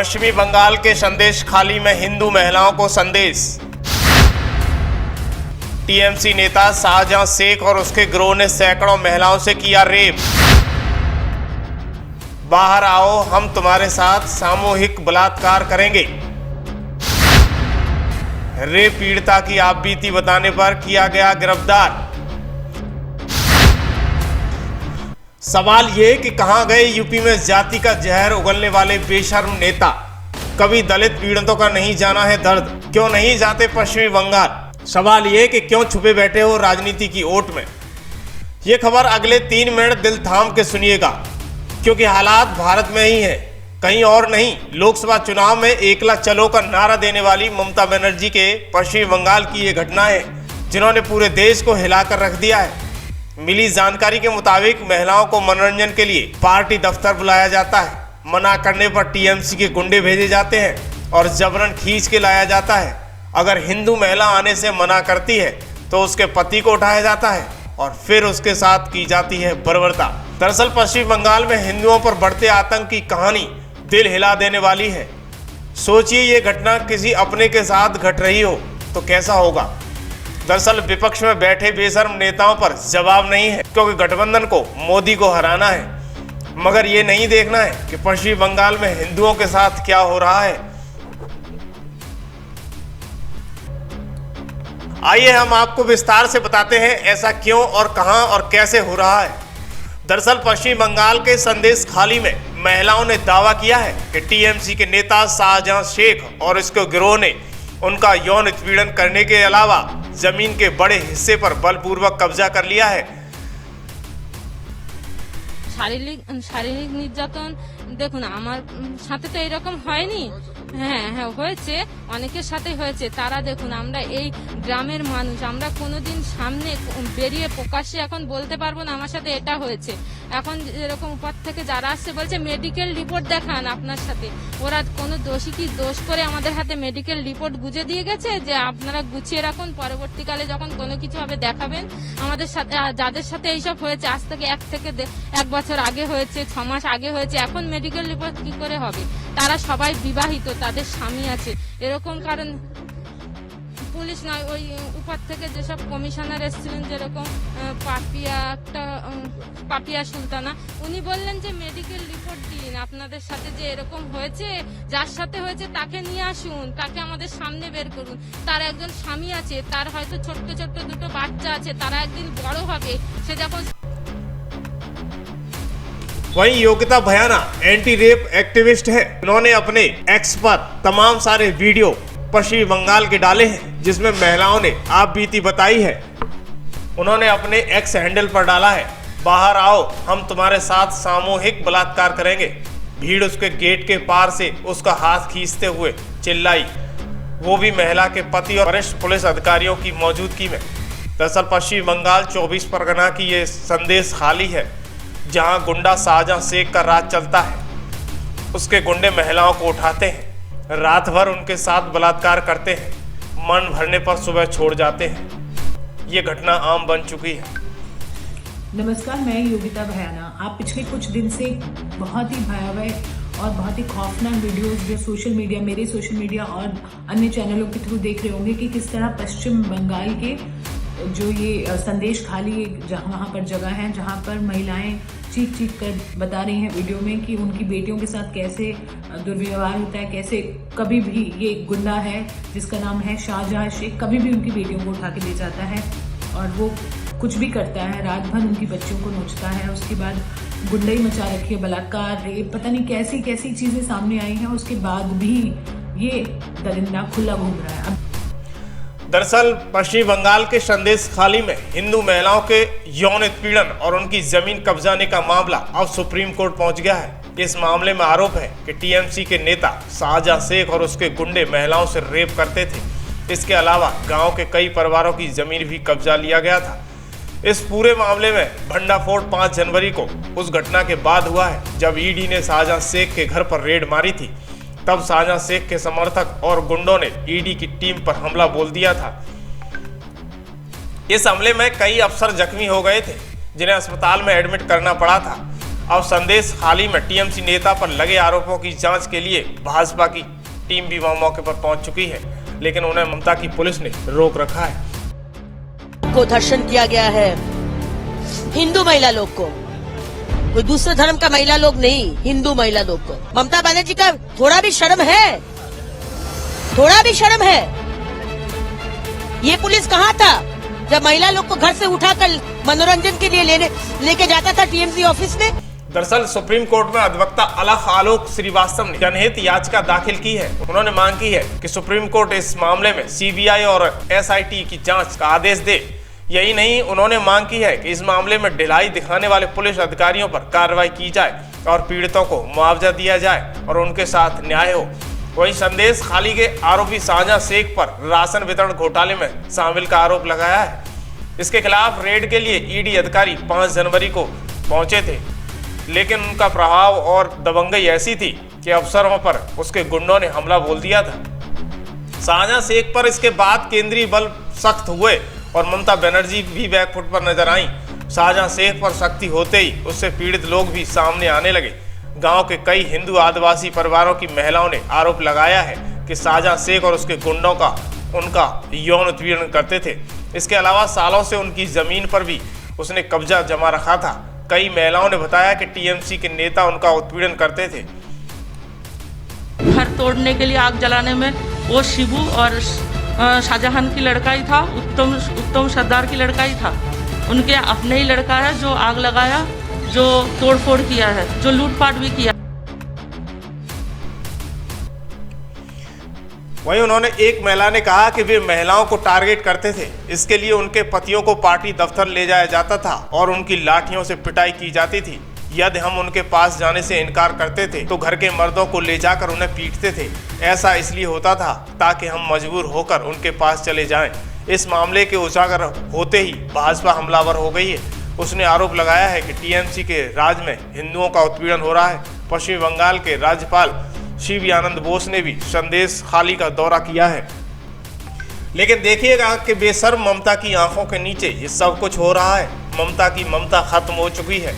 पश्चिमी बंगाल के संदेश खाली में हिंदू महिलाओं को संदेश। टीएमसी नेता शाहजहां शेख और उसके गिरोह ने सैकड़ों महिलाओं से किया रेप। बाहर आओ, हम तुम्हारे साथ सामूहिक बलात्कार करेंगे। रेप पीड़िता की आपबीती बताने पर किया गया गिरफ्तार। सवाल ये कि कहां गए यूपी में जाति का जहर उगलने वाले बेशर्म नेता। कभी दलित पीड़ितों का नहीं जाना है दर्द, क्यों नहीं जाते पश्चिमी बंगाल। सवाल ये कि क्यों छुपे बैठे हो राजनीति की ओट में। ये खबर अगले 3 मिनट दिल थाम के सुनिएगा, क्योंकि हालात भारत में ही है, कहीं और नहीं। लोकसभा चुनाव में एकला चलो का नारा देने वाली ममता बनर्जी के पश्चिमी बंगाल की ये घटना है, जिन्होंने पूरे देश को हिलाकर रख दिया है। मिली जानकारी के मुताबिक महिलाओं को मनोरंजन के लिए पार्टी दफ्तर बुलाया जाता है। मना करने पर टीएमसी के गुंडे भेजे जाते हैं और जबरन खींच के लाया जाता है। अगर हिंदू महिला आने से मना करती है तो उसके पति को उठाया जाता है और फिर उसके साथ की जाती है बर्बरता। दरअसल पश्चिम बंगाल में हिंदुओं पर बढ़ते आतंक की कहानी दिल हिला देने वाली है। सोचिए, ये घटना किसी अपने के साथ घट रही हो तो कैसा होगा। दरअसल विपक्ष में बैठे बेशर्म नेताओं पर जवाब नहीं है, क्योंकि गठबंधन को मोदी को हराना है। मगर ये नहीं देखना है कि पश्चिमी बंगाल में हिंदुओं के साथ क्या हो रहा है। आइए हम आपको विस्तार से बताते हैं ऐसा क्यों और कहां और कैसे हो रहा है। दरअसल पश्चिम बंगाल के संदेश खाली में महिलाओं ने दावा किया है कि टीएमसी के नेता शाहजहां शेख और इसके गिरोह ने उनका यौन उत्पीड़न करने के अलावा जमीन के बड़े हिस्से पर बलपूर्वक कब्जा कर लिया है। শারীরিক নির্যাতন দেখুন, আমার সাথে তো এরকম হয়নি। হ্যাঁ হয়েছে, অনেকের সাথে হয়েছে। তারা দেখুন, আমরা এই গ্রামের মানুষ, আমরা কোনোদিন সামনে বেরিয়ে প্রকাশ্যে এখন বলতে পারবো না আমার সাথে এটা হয়েছে। এখন এরকম উপর থেকে যারা আসছে বলছে মেডিকেল রিপোর্ট দেখান আপনার সাথে। ওরা কোনো দোষী কি দোষ করে আমাদের হাতে মেডিকেল রিপোর্ট গুজে দিয়ে গেছে যে আপনারা গুছিয়ে রাখুন, পরবর্তীকালে যখন কোনো কিছু হবে দেখাবেন। আমাদের সাথে যাদের সাথে এইসব হয়েছে আজ থেকে 1 বছর আগে হয়েছে, 6 মাস আগে হয়েছে, এখন মেডিকেল রিপোর্ট কি করে হবে? তারা সবাই বিবাহিত, তাদের স্বামী আছে। এরকম কারণ পুলিশ নয়, ওই উপর থেকে যেসব কমিশনার এসেছিলেন, যেরকম পাপিয়া সুলতানা, উনি বললেন যে মেডিকেল রিপোর্ট দিন, আপনাদের সাথে যে এরকম হয়েছে, যার সাথে হয়েছে তাকে নিয়ে আসুন, তাকে আমাদের সামনে বের করুন। তার একজন স্বামী আছে, তার হয়তো ছোট্ট ছোট্ট 2 বাচ্চা আছে, তারা একদিন বড় হবে। সে যখন वहीं योगिता भयाना एंटी रेप एक्टिविस्ट है। उन्होंने अपने एक्स पर तमाम सारे वीडियो पश्चिमी बंगाल के डाले हैं, जिसमें महिलाओं ने आप बीती बताई है। उन्होंने अपने एक्स हैंडल पर डाला है, बाहर आओ, हम तुम्हारे साथ सामूहिक बलात्कार करेंगे। भीड़ उसके गेट के पार से उसका हाथ खींचते हुए चिल्लाई, वो भी महिला के पति और वरिष्ठ पुलिस अधिकारियों की मौजूदगी में। दरअसल पश्चिमी बंगाल 24 परगना की ये संदेश खाली है, जहां गुंडा शाहजहां शेख का राज चलता है। उसके गुंडे महिलाओं को उठाते हैं, रात भर उनके साथ बलात्कार करते हैं, मन भरने पर सुबह छोड़ जाते हैं। ये घटना आम बन चुकी है। नमस्कार, मैं योगिता भयाना। आप पिछले कुछ दिन से बहुत ही भयावह और बहुत ही खौफनाक वीडियोस जो सोशल मीडिया, मेरे सोशल मीडिया और अन्य चैनलों के थ्रू देख रहे होंगे कि किस तरह पश्चिम बंगाल के जो ये संदेश खाली वहाँ पर जगह है, जहाँ पर महिलाएं चीख चीख कर बता रही हैं वीडियो में कि उनकी बेटियों के साथ कैसे दुर्व्यवहार होता है, कैसे कभी भी ये गुंडा है जिसका नाम है शाहजहां शेख, कभी भी उनकी बेटियों को उठा के ले जाता है और वो कुछ भी करता है, रात भर उनकी बच्चियों को नोचता है। उसके बाद गुंडई मचा रखी है, बलात्कार, रेप, पता नहीं कैसी कैसी चीजें सामने आई हैं। उसके बाद भी ये दरिंदा खुला घूम रहा है। दरअसल पश्चिम बंगाल के संदेश खाली में हिंदू महिलाओं के यौन उत्पीड़न और उनकी जमीन कब्जाने का मामला अब सुप्रीम कोर्ट पहुंच गया है। इस मामले में आरोप है कि टीएमसी के नेता शाहजहां शेख और उसके गुंडे महिलाओं से रेप करते थे। इसके अलावा गांव के कई परिवारों की जमीन भी कब्जा लिया गया था। इस पूरे मामले में भंडाफोड़ 5 जनवरी को उस घटना के बाद हुआ है, जब ईडी ने शाहजहां शेख के घर पर रेड मारी थी। तब शाहजहां शेख के समर्थक और गुंडों ने ईडी की टीम पर हमला बोल दिया था। इस हमले में कई अफसर जख्मी हो गए थे, जिन्हें अस्पताल में एडमिट करना पड़ा था। अब संदेश खाली में टीएमसी नेता पर लगे आरोपों की जांच के लिए भाजपा की टीम भी वहां मौके पर पहुंच चुकी है, लेकिन उन्हें ममता की पुलिस ने रोक रखा है। को धर्षण किया गया है, हिंदू महिला लोग को, कोई दूसरे धर्म का महिला लोग नहीं, हिंदू महिला लोग को। ममता बनर्जी का थोड़ा भी शर्म है? थोड़ा भी शर्म है? ये पुलिस कहाँ था जब महिला लोग को घर से उठाकर मनोरंजन के लिए लेके जाता था टीएमसी ऑफिस में? दरअसल सुप्रीम कोर्ट में अधिवक्ता अलख आलोक श्रीवास्तव ने जनहित याचिका दाखिल की है। उन्होंने मांग की है कि सुप्रीम कोर्ट इस मामले में सीबीआई और एसआईटी की जांच का आदेश दे। यही नहीं, उन्होंने मांग की है कि इस मामले में ढिलाई दिखाने वाले पुलिस अधिकारियों पर कार्रवाई की जाए और पीड़ितों को मुआवजा दिया जाए और उनके साथ न्याय हो। वहीं संदेश खाली के आरोपी शाहजहां शेख पर राशन वितरण घोटाले में शामिल का आरोप लगाया है। इसके खिलाफ रेड के लिए ईडी अधिकारी 5 जनवरी को पहुंचे थे, लेकिन उनका प्रभाव और दबंगई ऐसी थी कि अफसरों पर उसके गुंडों ने हमला बोल दिया था। शाहजहां शेख पर इसके बाद केंद्रीय बल सख्त हुए और ममता बनर्जी भी बैकफुट पर नजर आई। शाहजहां शेख पर सख्ती होते ही उससे पीड़ित लोग भी सामने आने लगे। गांव के कई हिंदू आदिवासी परिवारों की महिलाओं ने आरोप लगाया है कि शाहजहां शेख और उसके गुंडों का उनका यौन उत्पीड़न करते थे। इसके अलावा सालों से उनकी जमीन पर भी उसने कब्जा जमा रखा था। कई महिलाओं ने बताया कि टीएमसी के नेता उनका उत्पीड़न करते थे। घर तोड़ने के लिए आग जलाने में वो शिबू और शाहजहां की लड़का ही था, उत्तम सरदार की लड़का ही था। उनके अपने ही लड़का है जो आग लगाया, जो तोड़फोड़ किया है, जो लूटपाट भी किया। वहीं उन्होंने एक महिला ने कहा कि वे महिलाओं को टारगेट करते थे। इसके लिए उनके पतियों को पार्टी दफ्तर ले जाया जाता था और उनकी लाठियों से पिटाई की जाती थी। यदि हम उनके पास जाने से इनकार करते थे तो घर के मर्दों को ले जाकर उन्हें पीटते थे। ऐसा इसलिए होता था ताकि हम मजबूर होकर उनके पास चले जाएं। इस मामले के उजागर होते ही भाजपा हमलावर हो गई है। उसने आरोप लगाया है कि टीएमसी के राज में हिंदुओं का उत्पीड़न हो रहा है। पश्चिम बंगाल के राज्यपाल शिव आनंद बोस ने भी संदेश खाली का दौरा किया है। लेकिन देखिएगा कि बेशर्म ममता की आंखों के नीचे ये सब कुछ हो रहा है। ममता की ममता खत्म हो चुकी है।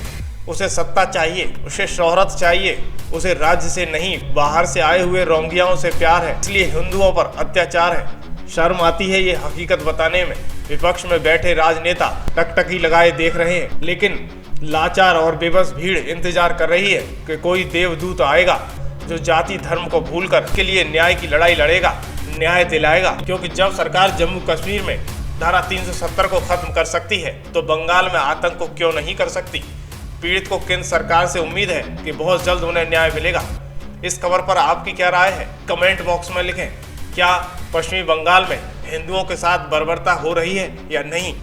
उसे सत्ता चाहिए, उसे शोहरत चाहिए, उसे राज्य से नहीं बाहर से आए हुए रोंगियाओं से प्यार है, इसलिए हिंदुओं पर अत्याचार है। शर्म आती है ये हकीकत बताने में। विपक्ष में बैठे राजनेता टकटकी लगाए देख रहे हैं, लेकिन लाचार और बेबस भीड़ इंतजार कर रही है कि कोई देवदूत आएगा जो जाति धर्म को भूलकर के लिए न्याय की लड़ाई लड़ेगा, न्याय दिलाएगा। क्योंकि जब सरकार जम्मू कश्मीर में धारा 370 को खत्म कर सकती है तो बंगाल में आतंक को क्यों नहीं कर सकती। पीड़ित को केंद्र सरकार से उम्मीद है कि बहुत जल्द उन्हें न्याय मिलेगा। इस खबर पर आपकी क्या राय है, कमेंट बॉक्स में लिखें। क्या पश्चिमी बंगाल में हिंदुओं के साथ बर्बरता हो रही है या नहीं।